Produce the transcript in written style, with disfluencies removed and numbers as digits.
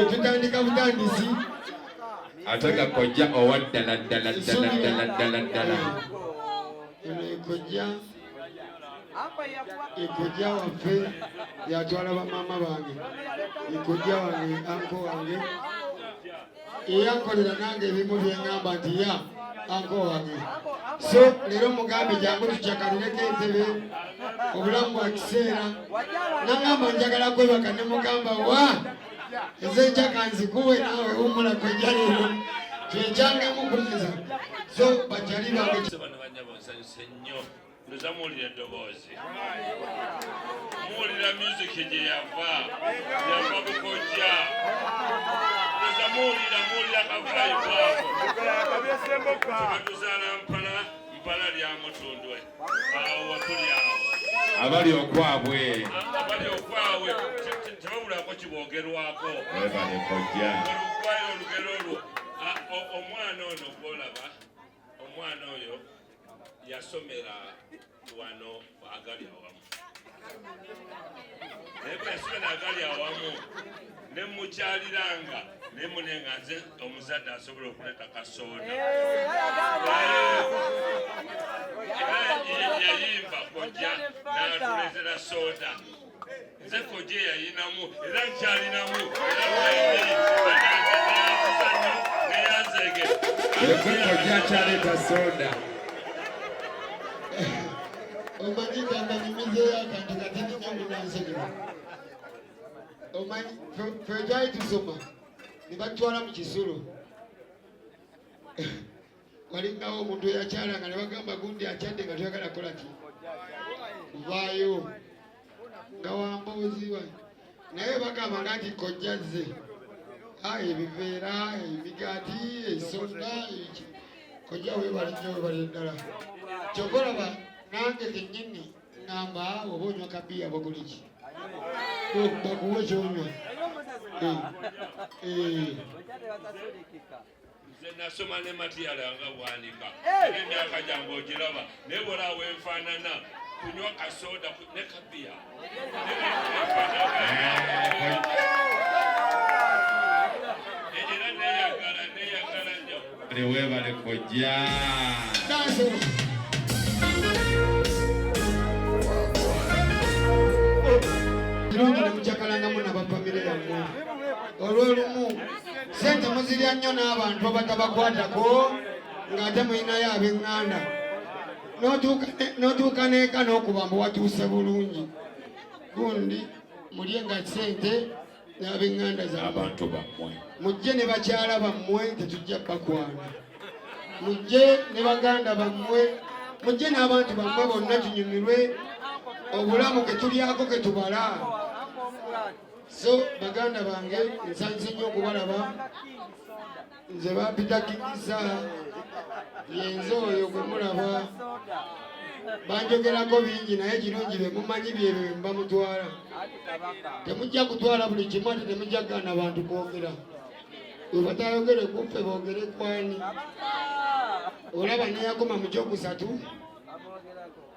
tutandika butandisi ataka kojja owaddala ddala ekojja waffe yatwala bamama bange ekojja wange anko wange eyankolera nange ebimu byeŋŋamba nti ya anko wange. So leero mugambe jangu tucyakalireko entebe obulamu bwa kiseera naŋŋamba njagala kwebaka ne mugamba wa ezenjaka nzikuwe naawe wumula kojja leero kyekyangemu kuliza. So bajali bange Muwulira eddoboozi, muwulira music gye yava bukojja, muwulira kavulayivu ako tubatuzaala mpala lya mutundwe awo tuli awo abali okwabwe tebabulako kiboogerwako webale kojja olugero olwo. Omwana ono gwolaba, omwana oyo yasomera wano agali awamu, naye bwe yasomera agali awamu ne mukyaliranga naye munenga nze omuzadde asobola okuleeta kasooda yayimba kojja n'atulezera sooda. Nze kojja yayinamu era nkyalinamu era lwayinayizanyo neyanzege kojja akyaleeta sooda. omanyi gamba nyumizeeyo akantu katini nnyo munansonyiwa. Omanyi ffe twali tusoma ne batwala mu kisulo walingawo omuntu eyakyalanga ne bagamba gundi akyadde nga toyagala kukola ki vaayo nga wambooziwa naye bagambanga nti kojja zze ebiveera emigaati esoda kojja weebale nnyo weebale ddala kyokolaba nange kennyini ngamba oba onywa kabiya baguliki bakuwa ekyonywa. Nze nasoma ne matiyala nga bwanika n'emyaka gyange ogiraba naye bwolaba enfaanana kunywa kasoda ne kabiya era neyagala nnyo. Weebale kojja. kirungi ne mujakalangamu n'abafamire yammwe. Olw'olumu sente muzirya nnyo n'abantu abatabakwatako ng'ate mulinayo ab'eŋŋanda n'otuuka n'eka n'okuba mbu watuuse bulungi gundi mulye nga sente n'ab'eŋŋanda abantu bammwe mujje ne bakyala bammwe tetujja bakwana, mujje ne baganda bammwe, mujje n'abantu bammwe bonna tunyumirwe obulamu ke tulyako ke tubala. So baganda bange nsanze nnyo okubalaba, nze bampitakiza yenze oyo gwe mulaba banjogerako bingi naye kirungi be mumanyi byebyo bye mbamutwala. Temujja kutwala buli kimu ate temujja kugana bantu kwogera. Bwe batayogere kuffe boogere kwani. Olaba neyakoma mu kyokusatu